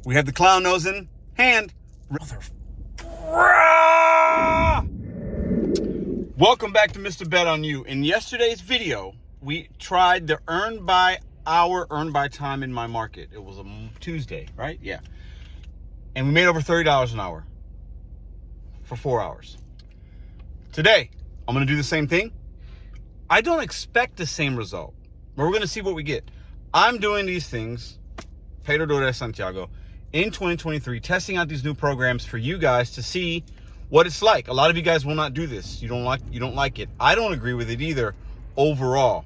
We have the clown nose in hand. Welcome back to Mr. Bet on You. In yesterday's video, we tried the earn by hour, earn by time in my market. It was a Tuesday, right? Yeah. And we made over $30 an hour for 4 hours. Today, I'm going to do the same thing. I don't expect the same result, but we're going to see what we get. I'm doing these things, Pedro DoorDash Santiago, in 2023, testing out these new programs for you guys to see what it's like. A lot of you guys will not do this. You don't like it. I don't agree with it either overall.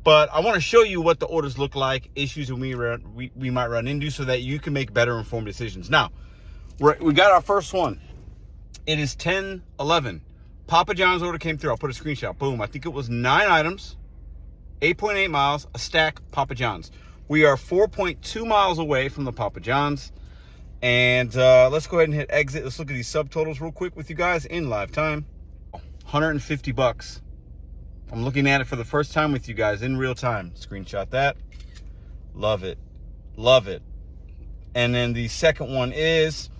But I want to show you what the orders look like, issues that we might run into so that you can make better informed decisions. Now, we got our first one. It is 10:11. Papa John's order came through. I'll put a screenshot. Boom. I think it was 9 items, 8.8 miles, a stack, Papa John's. We are 4.2 miles away from the Papa John's. And let's go ahead and hit exit. Let's look at these subtotals real quick with you guys in live time. $150. I'm looking at it for the first time with you guys in real time. Screenshot that. Love it. Love it. And then the second one is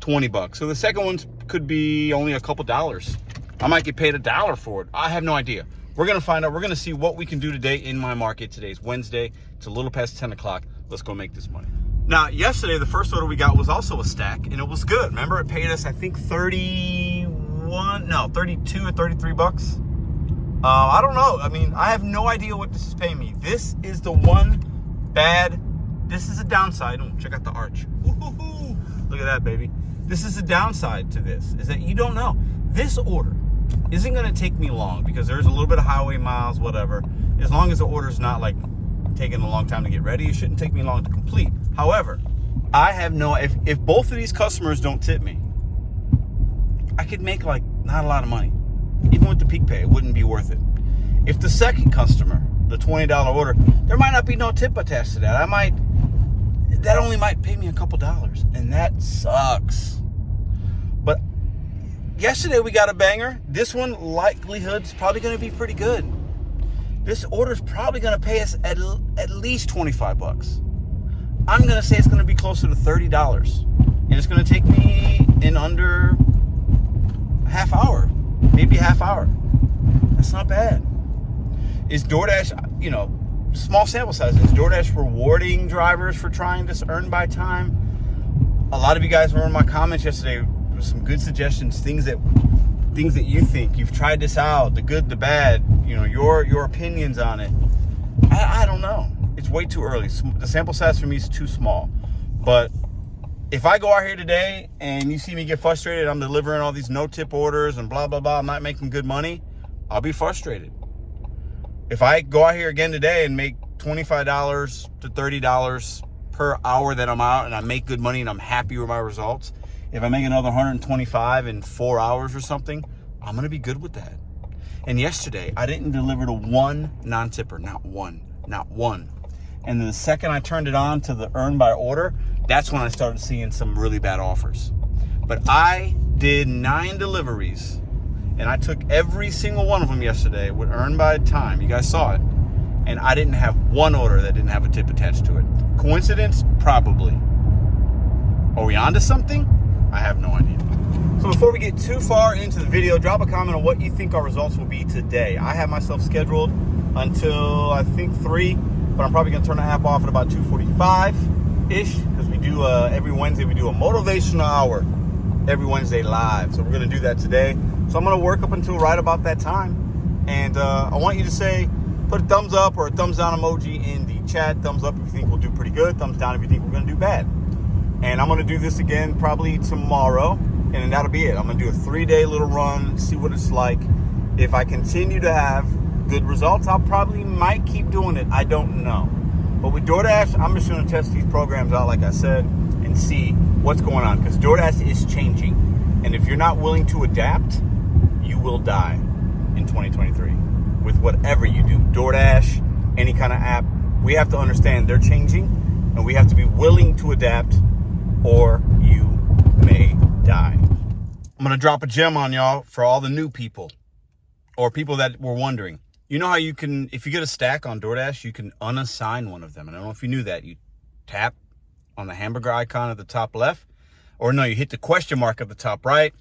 $20. So the second one could be only a couple dollars. I might get paid $1 for it. I have no idea. We're going to find out. We're going to see what we can do today in my market. Today's Wednesday. It's a little past 10 o'clock. Let's go make this money. Now, yesterday, the first order we got was also a stack, and it was good. Remember, it paid us, I think, 32 or 33 bucks. I don't know. I mean, I have no idea what this is paying me. This is the one bad. This is a downside. Oh, check out the arch. Ooh, look at that, baby. This is the downside to this, is that you don't know. This order isn't going to take me long because there's a little bit of highway miles, whatever. As long as the order's not like taking a long time to get ready, it shouldn't take me long to complete. However, I have no, if both of these customers don't tip me, I could make like not a lot of money. Even with the peak pay, it wouldn't be worth it. If the second customer, the $20 order, there might not be no tip attached to that. That only might pay me a couple dollars, and that sucks. But yesterday we got a banger. This one, likelihood's probably going to be pretty good. This order's probably going to pay us at least 25 bucks. I'm going to say it's going to be closer to $30. And it's going to take me in under a half hour, maybe a half hour. That's not bad. Is DoorDash, small sample size, is DoorDash rewarding drivers for trying this earn by time? A lot of you guys were in my comments yesterday with some good suggestions, things that you think. You've tried this out, the good, the bad, your opinions on it. I don't know. It's way too early. The sample size for me is too small. But if I go out here today and you see me get frustrated, I'm delivering all these no-tip orders and blah, blah, blah, I'm not making good money, I'll be frustrated. If I go out here again today and make $25 to $30 per hour that I'm out and I make good money and I'm happy with my results, if I make another $125 in 4 hours or something, I'm going to be good with that. And yesterday, I didn't deliver to one non-tipper, not one. And then the second I turned it on to the earn by order, that's when I started seeing some really bad offers. But I did 9 deliveries, and I took every single one of them yesterday with earn by time. You guys saw it. And I didn't have one order that didn't have a tip attached to it. Coincidence? Probably. Are we onto something? I have no idea. So before we get too far into the video, drop a comment on what you think our results will be today. I have myself scheduled until I think 3, but I'm probably going to turn the app off at about 2:45-ish because we do every Wednesday, we do a motivational hour every Wednesday live. So we're going to do that today. So I'm going to work up until right about that time. And I want you to put a thumbs up or a thumbs down emoji in the chat. Thumbs up if you think we'll do pretty good. Thumbs down if you think we're going to do bad. And I'm going to do this again probably tomorrow, and then that'll be it. I'm going to do a 3-day little run, see what it's like. If I continue to have good results, I might keep doing it. I don't know. But with DoorDash, I'm just going to test these programs out, like I said, and see what's going on. Because DoorDash is changing. And if you're not willing to adapt, you will die in 2023 with whatever you do. DoorDash, any kind of app, we have to understand they're changing, and we have to be willing to adapt, or you may die. I'm going to drop a gem on y'all for all the new people or people that were wondering. You know how you can, if you get a stack on DoorDash, you can unassign one of them. And I don't know if you knew that. You tap on the hamburger icon at the top left. Or no, you hit the question mark at the top right,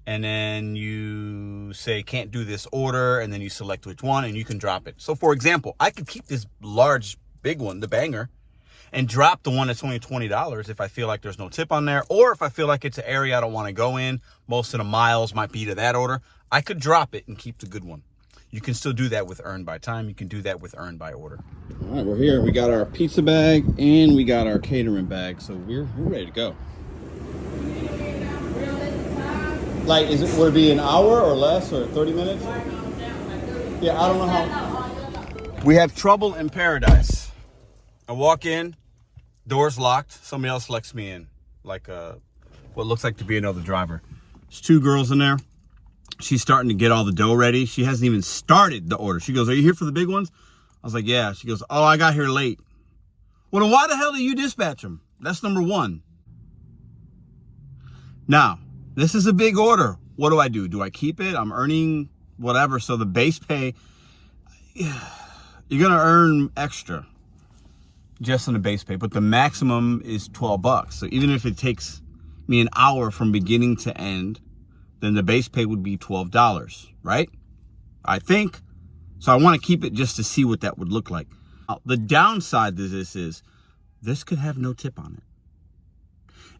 and then you say can't do this order, and then you select which one, and you can drop it. So for example, I could keep this large, big one, the banger, and drop the one that's only $20 if I feel like there's no tip on there, or if I feel like it's an area I don't want to go in, most of the miles might be to that order, I could drop it and keep the good one. You can still do that with Earn by Time. You can do that with Earn by Order. All right, we're here. We got our pizza bag and we got our catering bag, so we're ready to go. Like, would it be an hour or less, or 30 minutes? Yeah, I don't know how. We have trouble in paradise. I walk in, door's locked. Somebody else lets me in, like what looks like to be another driver. There's two girls in there. She's starting to get all the dough ready. She hasn't even started the order. She goes, "Are you here for the big ones?" I was like, "Yeah." She goes, "Oh, I got here late." Well, then why the hell do you dispatch them? That's number one. Now, this is a big order. What do? Do I keep it? I'm earning whatever. So the base pay, you're going to earn extra just on the base pay, but the maximum is $12. So even if it takes me an hour from beginning to end, then the base pay would be $12, right? I think. So I want to keep it just to see what that would look like. The downside to this is this could have no tip on it.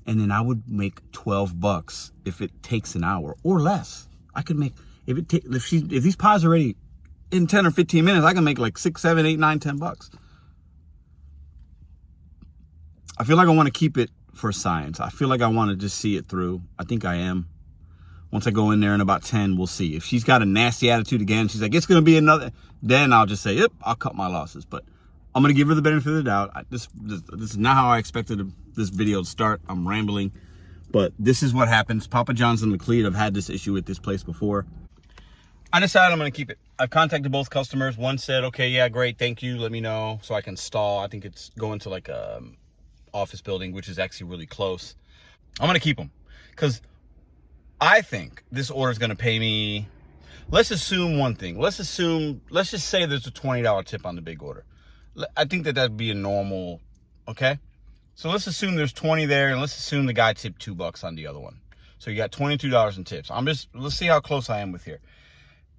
And then I would make $12 if it takes an hour or less. I could make, if these pies are ready in 10 or 15 minutes, I can make like 6, 7, 8, 9, $10. I feel like I want to keep it for science. I feel like I want to just see it through. I think I am. Once I go in there in about 10, we'll see. If she's got a nasty attitude again, she's like, it's going to be another, then I'll just say, yep, I'll cut my losses. But I'm going to give her the benefit of the doubt. This is not how I expected this video to start. I'm rambling, but this is what happens. Papa John's and McLeod have had this issue with this place before. I decided I'm going to keep it. I've contacted both customers. One said, okay, yeah, great, thank you, let me know so I can stall. I think it's going to like a office building, which is actually really close. I'm going to keep them because I think this order is going to pay me. Let's assume one thing. Let's just say there's a $20 tip on the big order. I think that'd be a normal, okay? So let's assume there's 20 there, and let's assume the guy tipped $2 on the other one. So you got $22 in tips. Let's see how close I am with here.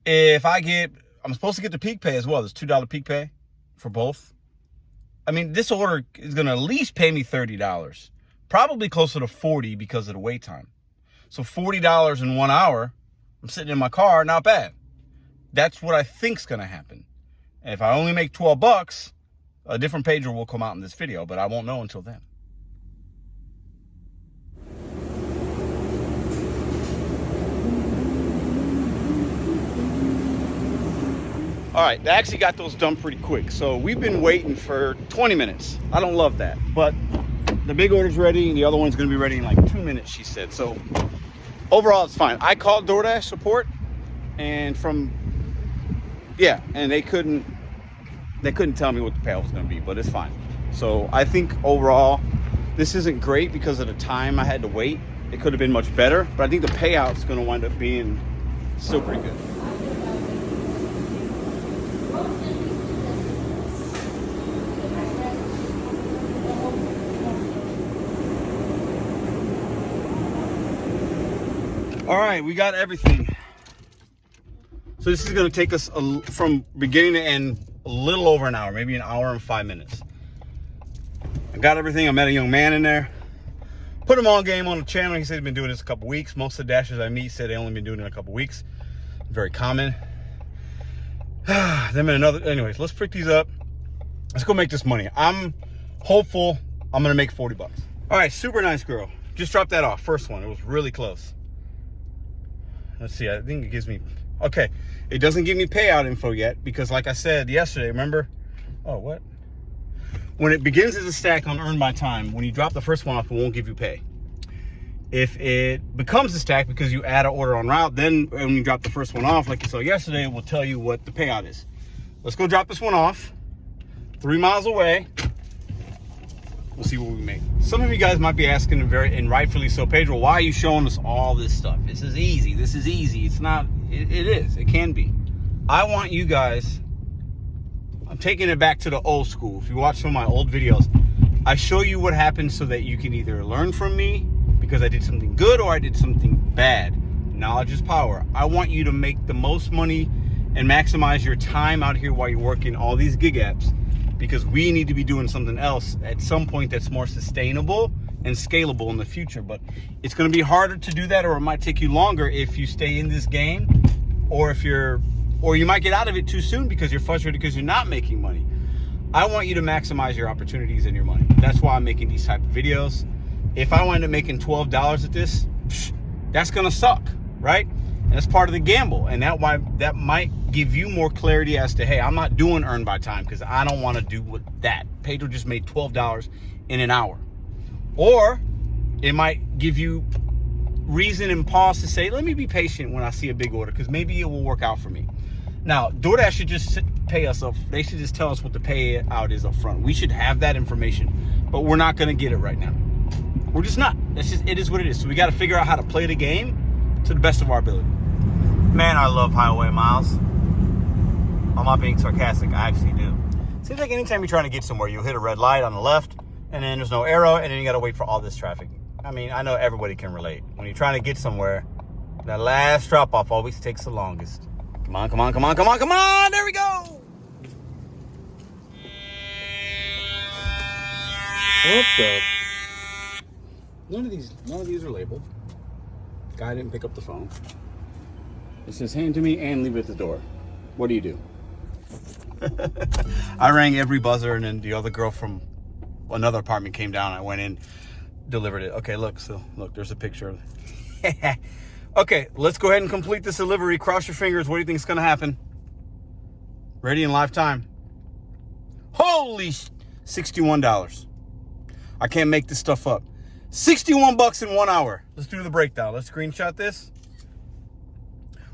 If I'm supposed to get the peak pay as well. There's $2 peak pay for both. I mean, this order is going to at least pay me $30. Probably closer to $40 because of the wait time. So $40 in 1 hour, I'm sitting in my car, not bad. That's what I think's going to happen. And if I only make $12, a different pager will come out in this video, but I won't know until then. All right, they actually got those done pretty quick. So we've been waiting for 20 minutes. I don't love that, but the big order's ready and the other one's gonna be ready in like 2 minutes, she said. So overall, it's fine. I called DoorDash support and and they couldn't tell me what the payout was going to be, but it's fine. So I think overall, this isn't great because of the time I had to wait. It could have been much better, but I think the payout's going to wind up being still pretty good. All right, we got everything. So this is going to take us from beginning to end a little over an hour, maybe an hour and 5 minutes. I got everything. I met a young man in there. Put him on game on the channel. He said he's been doing this a couple weeks. Most of the dashers I meet said they only been doing it a couple weeks. Very common. Anyways, let's pick these up. Let's go make this money. I'm hopeful I'm going to make $40. All right, super nice girl. Just dropped that off. First one. It was really close. Let's see. I think it gives me... Okay, it doesn't give me payout info yet because like I said yesterday, remember? Oh, what? When it begins as a stack on Earn by Time, when you drop the first one off, it won't give you pay. If it becomes a stack because you add an order on route, then when you drop the first one off, like you saw yesterday, it will tell you what the payout is. Let's go drop this one off. 3 miles away. We'll see what we make. Some of you guys might be asking, and rightfully so, Pedro, why are you showing us all this stuff? This is easy. This is easy. It's not, it is. It can be. I want you guys, I'm taking it back to the old school. If you watch some of my old videos, I show you what happens so that you can either learn from me because I did something good or I did something bad. Knowledge is power. I want you to make the most money and maximize your time out here while you're working all these gig apps, because we need to be doing something else at some point that's more sustainable and scalable in the future. But it's going to be harder to do that, or it might take you longer if you stay in this game, or you might get out of it too soon because you're frustrated because you're not making money. I want you to maximize your opportunities and your money. That's why I'm making these type of videos. If I wind up making $12 at this, that's going to suck, right? And that's part of the gamble. And that might give you more clarity as to, hey, I'm not doing earn by time because I don't want to do that. Pedro just made $12 in an hour. Or it might give you reason and pause to say, let me be patient when I see a big order because maybe it will work out for me. Now, DoorDash should just pay us up. They should just tell us what the payout is up front. We should have that information, but we're not going to get it right now. We're just not. It is what it is. So we got to figure out how to play the game to the best of our ability. Man, I love highway miles. I'm not being sarcastic. I actually do. Seems like anytime you're trying to get somewhere, you'll hit a red light on the left, and then there's no arrow, and then you got to wait for all this traffic. I mean, I know everybody can relate. When you're trying to get somewhere, that last drop-off always takes the longest. Come on, come on, come on, come on, come on! There we go! What's up? None of these are labeled. Guy didn't pick up the phone. It says hand to me and leave it at the door. What do you do? I rang every buzzer, and then the other girl from another apartment came down. I went in, delivered it. Okay, look, there's a picture of it. Okay, let's go ahead and complete this delivery. Cross your fingers. What do you think is going to happen? Ready in live time. Holy $61. I can't make this stuff up. $61 in 1 hour. Let's do the breakdown. Let's screenshot this.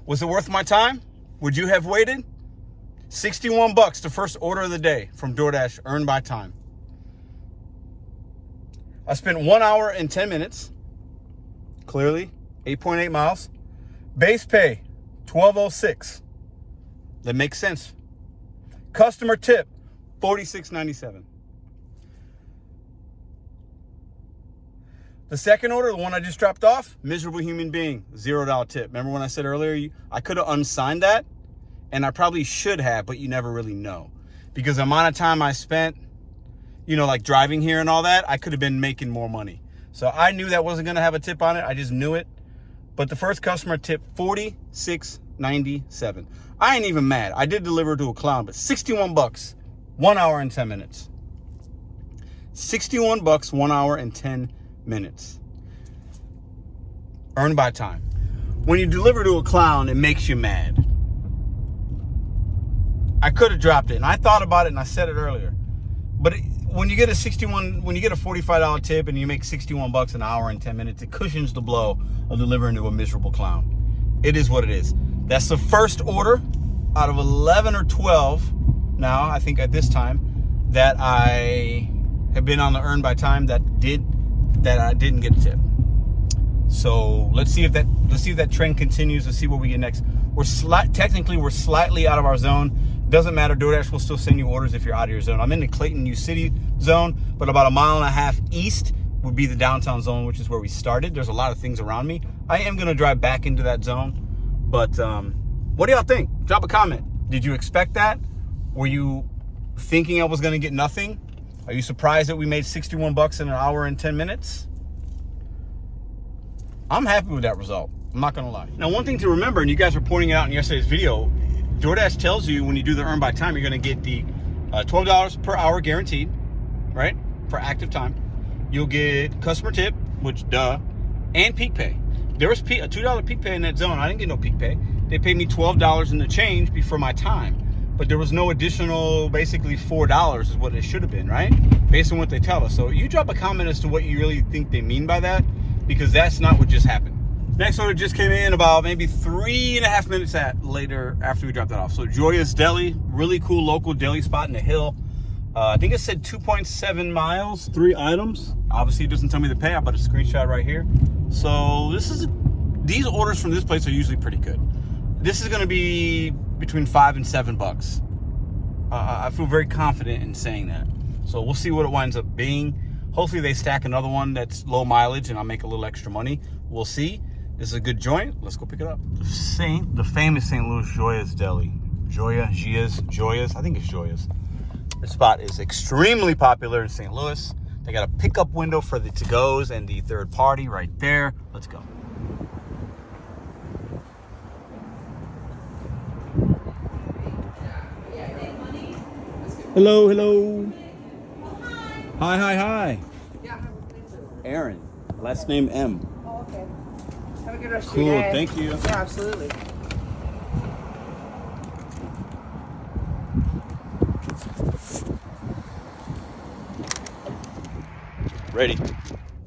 Was it worth my time? Would you have waited? $61, the first order of the day from DoorDash, earned by time. I spent 1 hour and 10 minutes. Clearly, 8.8 miles. Base pay, $12.06. That makes sense. Customer tip, $46.97. The second order, the one I just dropped off, miserable human being, $0 tip. Remember when I said earlier, I could have unsigned that, and I probably should have, but you never really know. Because the amount of time I spent, like driving here and all that, I could have been making more money. So I knew that wasn't going to have a tip on it. I just knew it. But the first customer tip, $46.97. I ain't even mad. I did deliver to a clown, but $61, 1 hour and 10 minutes. $61, 1 hour and 10 minutes. Earned by time. When you deliver to a clown, it makes you mad. I could have dropped it, and I thought about it, and I said it earlier. But when you get a $45 tip and you make $61 an hour and 10 minutes, it cushions the blow of delivering to a miserable clown. It is what it is. That's the first order out of 11 or 12 now, I think at this time, that I have been on the earn by time that I didn't get a tip. So let's see if that trend continues. Let's see what we get next. We're slightly out of our zone. Doesn't matter. DoorDash will still send you orders if you're out of your zone. I'm in the Clayton, New City zone, but about 1.5 miles east would be the downtown zone, which is where we started. There's a lot of things around me. I am going to drive back into that zone. But what do y'all think? Drop a comment. Did you expect that? Were you thinking I was going to get nothing? Are you surprised that we made $61 in an hour and 10 minutes? I'm happy with that result. I'm not going to lie. Now, one thing to remember, and you guys were pointing it out in yesterday's video, DoorDash tells you when you do the earn by time, you're going to get the $12 per hour guaranteed, right? For active time. You'll get customer tip, which duh, and peak pay. There was a $2 peak pay in that zone. I didn't get no peak pay. They paid me $12 in the change before my time. But there was no additional, basically $4 is what it should have been, right? Based on what they tell us. So you drop a comment as to what you really think they mean by that, because that's not what just happened. Next order just came in about maybe 3.5 minutes later after we dropped that off. So Joya's Deli, really cool local deli spot in the hill. I think it said 2.7 miles, 3 items. Obviously, it doesn't tell me the payout, but a screenshot right here. So these orders from this place are usually pretty good. This is going to be between $5 and $7. I feel very confident in saying that. So we'll see what it winds up being. Hopefully they stack another one that's low mileage and I'll make a little extra money. We'll see. This is a good joint. Let's go pick it up. The famous St. Louis Joya's Deli. Joya's, I think it's Joya's. The spot is extremely popular in St. Louis. They got a pickup window for the to-goes and the third party right there. Let's go. Hello, hello. Hi. Aaron, last name M. Oh, okay. Have a good rest of Cool, your day. thank you. Yeah, absolutely. Ready.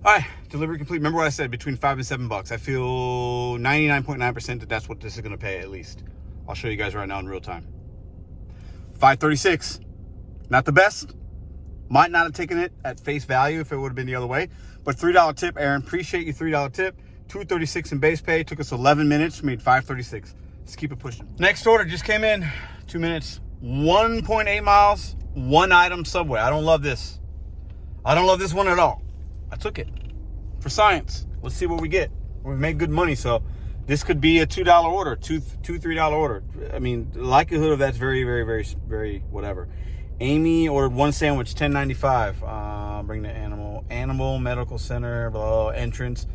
All right, delivery complete. Remember what I said, between $5 and $7. I feel 99.9% that that's what this is gonna pay at least. I'll show you guys right now in real time. $5.36, not the best. Might not have taken it at face value if it would have been the other way, but $3 tip, Aaron, appreciate you, $3 tip. $2.36 in base pay, took us 11 minutes, made $5.36. Let's keep it pushing. Next order just came in, 2 minutes, 1.8 miles, one item Subway. I don't love this. I don't love this one at all. I took it for science. Let's see what we get. We've made good money, so this could be a $2 order, $3 order. I mean, the likelihood of that's very, very, very, very whatever. Amy ordered one sandwich, $10.95. Bring the animal medical center, blah, entrance.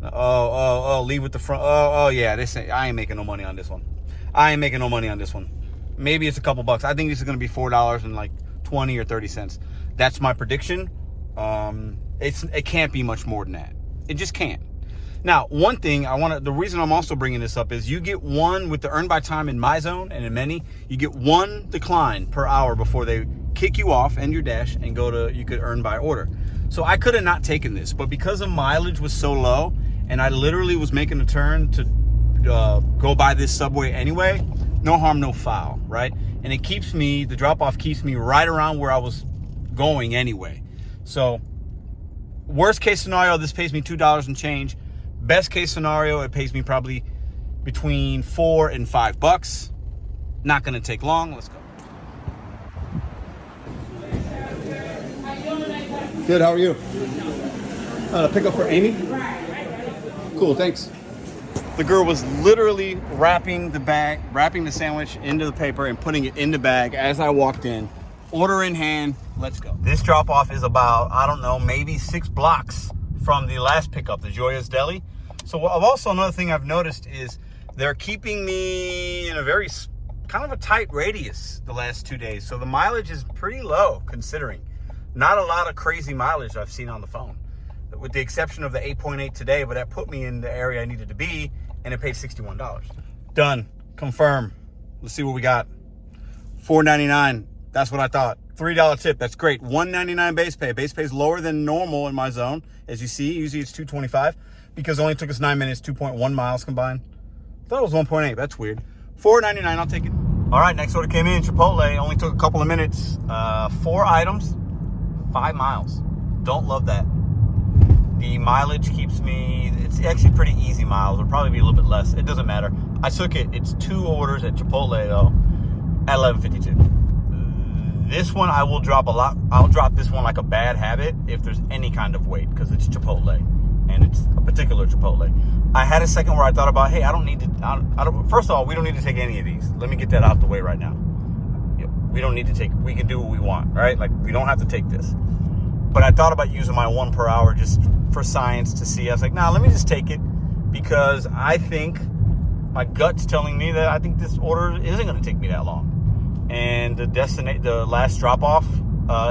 Oh, leave with the front. Oh, yeah. I ain't making no money on this one. Maybe it's a couple bucks. I think this is going to be $4 and like 20 or 30 cents. That's my prediction. It can't be much more than that. It just can't. Now, one thing the reason I'm also bringing this up is you get one with the earn by time in my zone and in many, you get one decline per hour before they kick you off, end your dash, and you could earn by order. So I could have not taken this, but because the mileage was so low and I literally was making a turn to go by this Subway anyway, no harm, no foul, right? And the drop off keeps me right around where I was going anyway. So worst case scenario, this pays me $2 and change. Best case scenario, it pays me probably between $4 and $5. Not gonna take long. Let's go. Good, how are you? Pick up for Amy? Cool, thanks. The girl was literally wrapping the sandwich into the paper and putting it in the bag as I walked in. Order in hand, let's go. This drop off is about, I don't know, maybe 6 blocks from the last pickup, the Joya's Deli. So another thing I've noticed is they're keeping me in a very kind of a tight radius the last 2 days. So the mileage is pretty low considering. Not a lot of crazy mileage I've seen on the phone, with the exception of the 8.8 today, but that put me in the area I needed to be, and it paid $61. Done, confirm. Let's see what we got. $4.99, that's what I thought. $3 tip, that's great. $1.99 base pay. Base pay is lower than normal in my zone, as you see. Usually it's $2.25 because it only took us 9 minutes, 2.1 miles combined. Thought it was 1.8, that's weird. $4.99, I'll take it. All right, next order came in, Chipotle. Only took a couple of minutes. 4 items, 5 miles. Don't love that. The mileage keeps me, it's actually pretty easy miles. It'll probably be a little bit less. It doesn't matter. I took it. It's 2 orders at Chipotle though at 11:52. This one I will drop a lot. I'll drop this one like a bad habit if there's any kind of wait because it's Chipotle and it's a particular Chipotle. I had a second where I thought about, hey, I don't need to, first of all, we don't need to take any of these. Let me get that out the way right now. We don't need to take, we can do what we want, right? Like we don't have to take this. But I thought about using my 1 per hour just for science to see. I was like, nah, let me just take it because I think my gut's telling me that I think this order isn't going to take me that long. And the last drop off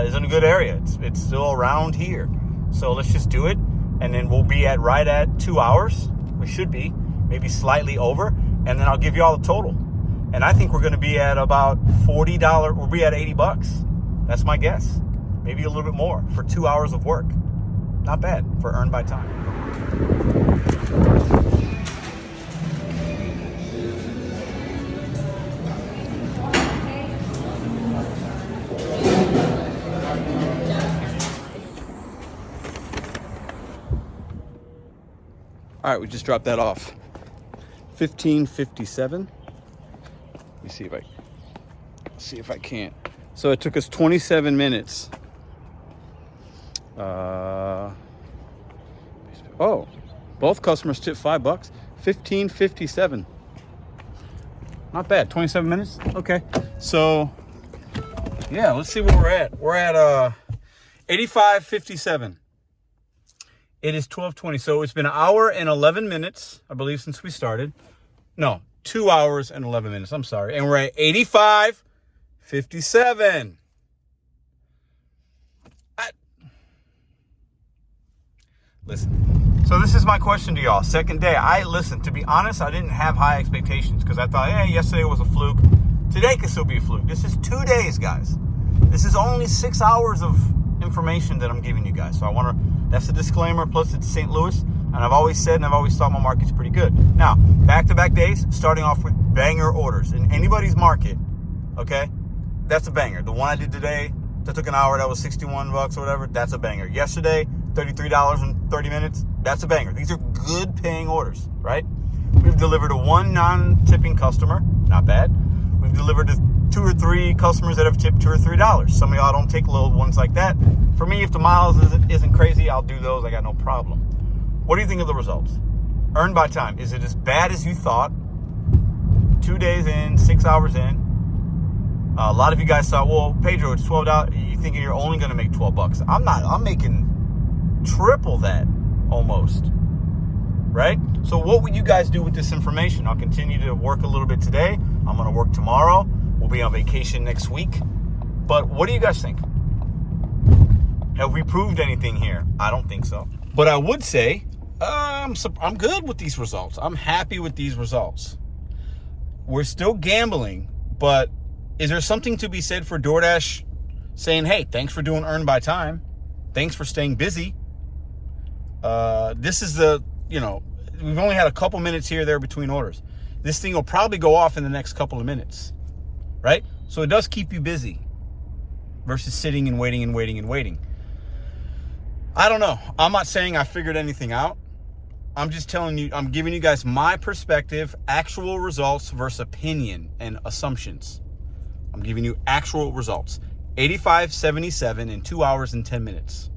is in a good area. It's still around here. So let's just do it. And then we'll be right at 2 hours. We should be maybe slightly over. And then I'll give you all the total. And I think we're going to be at about $40. We'll be at $80. That's my guess. Maybe a little bit more for 2 hours of work. Not bad for earn by time. All right, we just dropped that off. 15:57. Let me see if I can't. So it took us 27 minutes Oh, both customers tipped $5. $15.57. Not bad. 27 minutes. Okay. So, yeah, let's see where we're at. We're at 85.57. It is 12:20. So it's been an hour and 11 minutes, I believe, since we started. No, 2 hours and 11 minutes. I'm sorry. And we're at 85.57. Listen, so this is my question to y'all. Second day. To be honest, I didn't have high expectations because I thought, hey, yesterday was a fluke. Today could still be a fluke. This is 2 days, guys. This is only 6 hours of information that I'm giving you guys. So that's a disclaimer. Plus, it's St. Louis. And I've always said and I've always thought my market's pretty good. Now, back-to-back days, starting off with banger orders. In anybody's market, okay, that's a banger. The one I did today, that took an hour, that was $61 or whatever, that's a banger. Yesterday, $33 in 30 minutes, that's a banger. These are good paying orders, right? We've delivered to one non-tipping customer, not bad. We've delivered to 2 or 3 customers that have tipped $2 or $3. Some of y'all don't take little ones like that. For me, if the miles isn't crazy, I'll do those. I got no problem. What do you think of the results? Earned by time. Is it as bad as you thought? 2 days in, 6 hours in. A lot of you guys thought, well, Pedro, it's $12. You thinking you're only going to make $12? I'm not. I'm making triple that almost. Right? So what would you guys do with this information? I'll continue to work a little bit today. I'm going to work tomorrow. We'll be on vacation next week. But what do you guys think? Have we proved anything here? I don't think so. But I would say I'm good with these results. I'm happy with these results. We're still gambling, but is there something to be said for DoorDash saying, hey, thanks for doing earned by time. Thanks for staying busy. This is we've only had a couple minutes here or there between orders. This thing will probably go off in the next couple of minutes, right? So it does keep you busy versus sitting and waiting and waiting and waiting. I don't know. I'm not saying I figured anything out. I'm just telling you, I'm giving you guys my perspective, actual results versus opinion and assumptions. I'm giving you actual results. 85.77 in 2 hours and 10 minutes.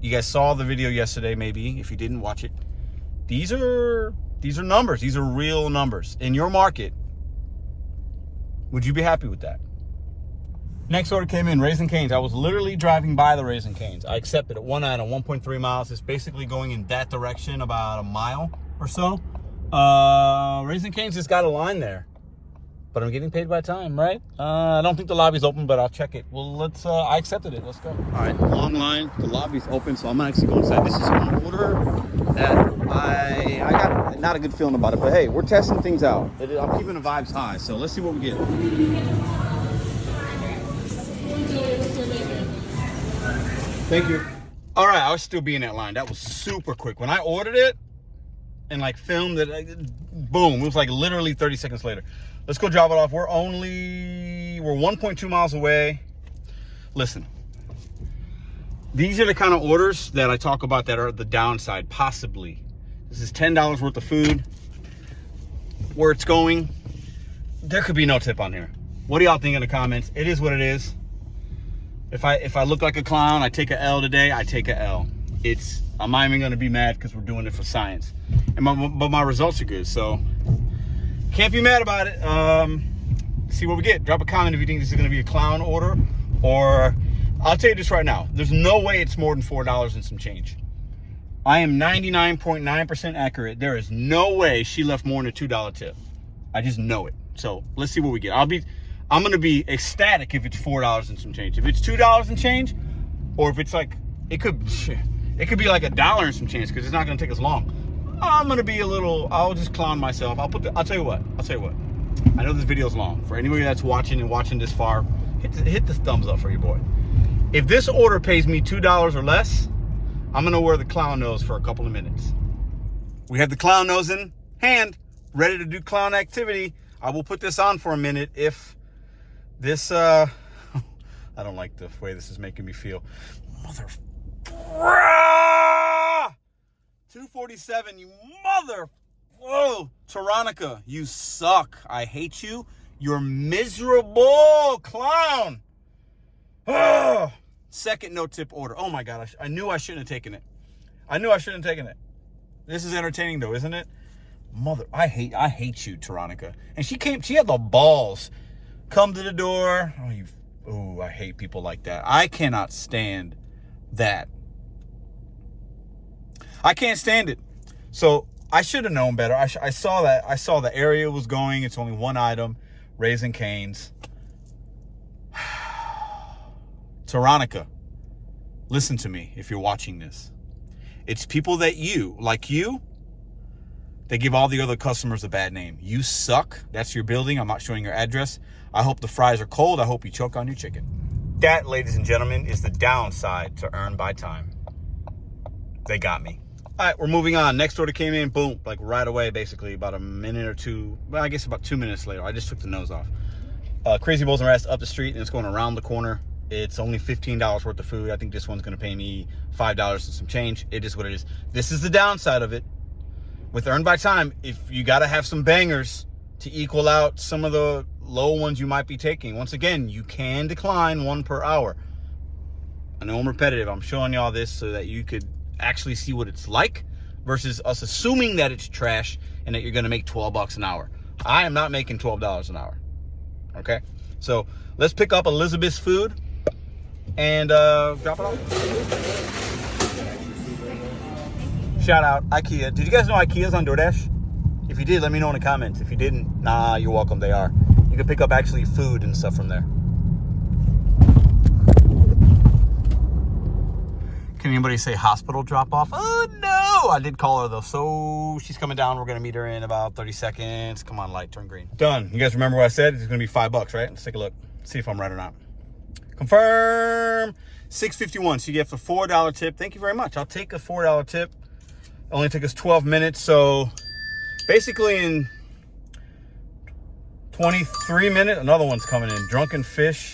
You guys saw the video yesterday, maybe, if you didn't watch it. These are numbers. These are real numbers. In your market, would you be happy with that? Next order came in, Raising Cane's. I was literally driving by the Raising Cane's. I accepted it. One item, 1.3 miles. It's basically going in that direction, about a mile or so. Raising Cane's has got a line there. But I'm getting paid by time, right? I don't think the lobby's open, but I'll check it. Well, I accepted it. Let's go. All right, long line. The lobby's open, so I'm actually going inside. This is an order that I got not a good feeling about it, but hey, we're testing things out. I'm keeping the vibes high, so let's see what we get. Thank you. All right, I was still be in that line. That was super quick. When I ordered it and filmed it, boom, it was literally 30 seconds later. Let's go drop it off. We're 1.2 miles away. Listen, these are the kind of orders that I talk about that are the downside, possibly. This is $10 worth of food. Where it's going, there could be no tip on here. What do y'all think in the comments? It is what it is. If I look like a clown, I take a L today, I take a L. I'm not even gonna be mad because we're doing it for science. But my results are good, so can't be mad about it. See what we get. Drop a comment if you think this is gonna be a clown order, or I'll tell you this right now. There's no way it's more than $4 and some change. I am 99.9% accurate. There is no way she left more than a $2 tip. I just know it. So let's see what we get. I'm gonna be ecstatic if it's $4 and some change. If it's $2 and change, or if it's it could be like $1 and some change because it's not gonna take us long. I'm gonna be I'll just clown myself. I'll tell you what. I know this video's long. For anybody that's watching this far, hit the thumbs up for your boy. If this order pays me $2 or less, I'm gonna wear the clown nose for a couple of minutes. We have the clown nose in hand, ready to do clown activity. I will put this on for a minute if this, I don't like the way this is making me feel. Mother, 247, you mother, whoa, Tyrannica, you suck. I hate you. You're miserable clown. Oh, Second no tip order. Oh my God, I knew I shouldn't have taken it. I knew I shouldn't have taken it. This is entertaining though, isn't it? I hate you, Veronica. And she had the balls. Come to the door. I hate people like that. I cannot stand that. I can't stand it. So I should have known better. I saw that. I saw the area was going. It's only one item, Raising Cane's. Veronica, listen to me if you're watching this. It's people that like you, they give all the other customers a bad name. You suck. That's your building. I'm not showing your address. I hope the fries are cold. I hope you choke on your chicken. That, ladies and gentlemen, is the downside to Earn by Time. They got me. All right, we're moving on. Next order came in, boom, like right away, basically, about a minute or two. Well, I guess about 2 minutes later. I just took the nose off. Crazy Bowls and Rats up the street, and it's going around the corner. It's only $15 worth of food. I think this one's going to pay me $5 and some change. It is what it is. This is the downside of it. With Earn by Time, if you got to have some bangers to equal out some of the low ones you might be taking. Once again, you can decline 1 per hour. I know I'm repetitive. I'm showing y'all this so that you could actually see what it's like versus us assuming that it's trash and that you're going to make $12 an hour. I am not making $12 an hour. Okay? So let's pick up Elizabeth's food and drop it off. Shout out IKEA. Did you guys know IKEA's on DoorDash? If you did, let me know in the comments. If you didn't, nah, you're welcome. They are. You can pick up actually food and stuff from there. Can anybody say hospital drop off? Oh no, I did call her though. So she's coming down. We're gonna meet her in about 30 seconds. Come on, light, turn green. Done. You guys remember what I said? It's gonna be $5, right? Let's take a look. See if I'm right or not. Confirm. $6.51. So you get the $4 tip. Thank you very much. I'll take a $4 tip. It only took us 12 minutes. So basically in 23 minutes, another one's coming in. Drunken Fish.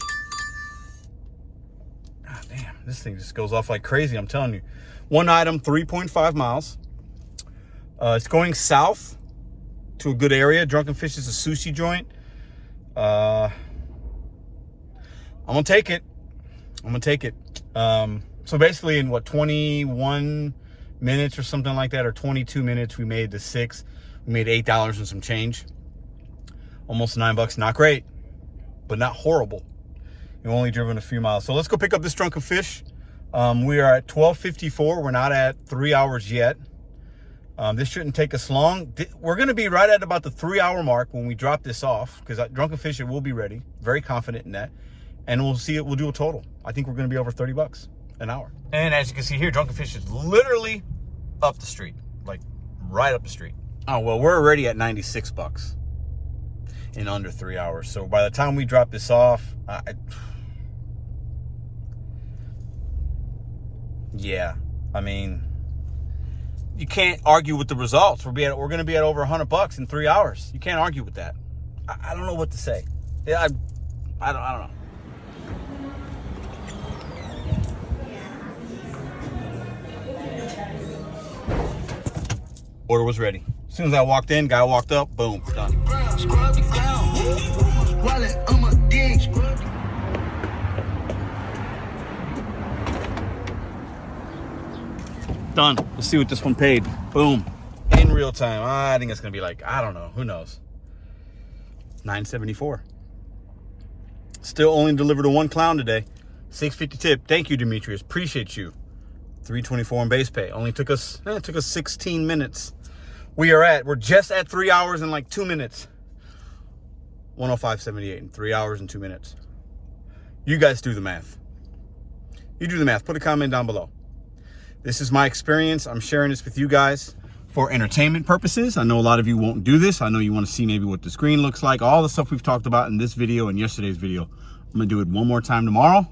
Ah, damn, this thing just goes off like crazy, I'm telling you. One item, 3.5 miles. It's going south to a good area. Drunken Fish is a sushi joint. I'm gonna take it. So basically in 21 minutes or something like that, or 22 minutes, we made the 6. We made $8 and some change. Almost $9. Not great, but not horrible. We've only driven a few miles. So let's go pick up this Drunken Fish. We are at 12:54. We're not at 3 hours yet. This shouldn't take us long. We're going to be right at about the 3 hour mark when we drop this off, because Drunken Fish, it will be ready. Very confident in that. And we'll see it. We'll do a total. I think we're going to be over $30 an hour. And as you can see here, Drunken Fish is literally up the street, like right up the street. Oh, well, we're already at $96 in under 3 hours. So by the time we drop this off, yeah, I mean, you can't argue with the results. We're going to be at over $100 in 3 hours. You can't argue with that. I don't know what to say. Yeah, I don't know. Order was ready. As soon as I walked in, guy walked up, boom, done. Done. Let's see what this one paid. Boom. In real time. I think it's going to be like, I don't know. Who knows? $9.74. Still only delivered to one clown today. $6.50 tip. Thank you, Demetrius. Appreciate you. $3.24 in base pay. Only took us 16 minutes. We're just at 3 hours and like 2 minutes. 105.78 in 3 hours and 2 minutes. You guys do the math. You do the math. Put a comment down below. This is my experience. I'm sharing this with you guys for entertainment purposes. I know a lot of you won't do this. I know you want to see maybe what the screen looks like. All the stuff we've talked about in this video and yesterday's video. I'm going to do it one more time tomorrow.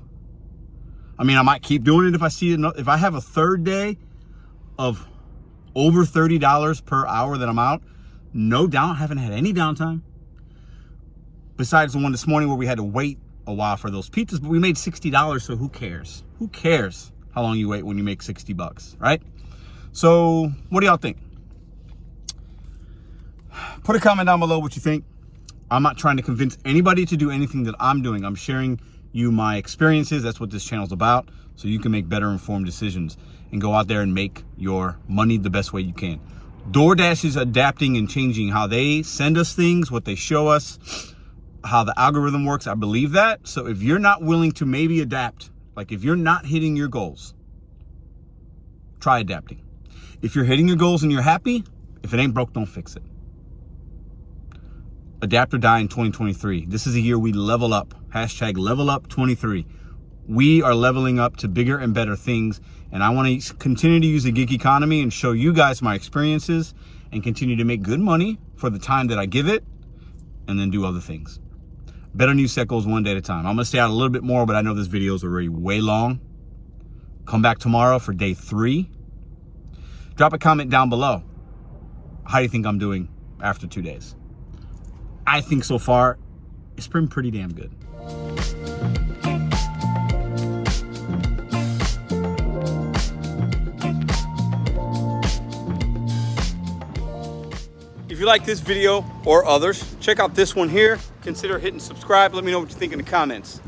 I mean, I might keep doing it if I see it. If I have a third day of over $30 per hour that I'm out, no doubt, haven't had any downtime. Besides the one this morning where we had to wait a while for those pizzas, but we made $60, so who cares? Who cares how long you wait when you make $60, right? So what do y'all think? Put a comment down below what you think. I'm not trying to convince anybody to do anything that I'm doing. I'm sharing you my experiences. That's what this channel's about, so you can make better informed decisions and go out there and make your money the best way you can. DoorDash is adapting and changing how they send us things, what they show us, how the algorithm works. I believe that. So if you're not willing to maybe adapt, like if you're not hitting your goals, try adapting. If you're hitting your goals and you're happy, if it ain't broke, don't fix it. Adapt or die in 2023. This is a year we level up. Hashtag level up 23. We are leveling up to bigger and better things. And I want to continue to use the gig economy and show you guys my experiences and continue to make good money for the time that I give it and then do other things. BetonYou set goals one day at a time. I'm going to stay out a little bit more, but I know this video is already way long. Come back tomorrow for day 3. Drop a comment down below. How do you think I'm doing after 2 days? I think so far it's been pretty damn good. If you like this video or others, check out this one here. Consider hitting subscribe. Let me know what you think in the comments.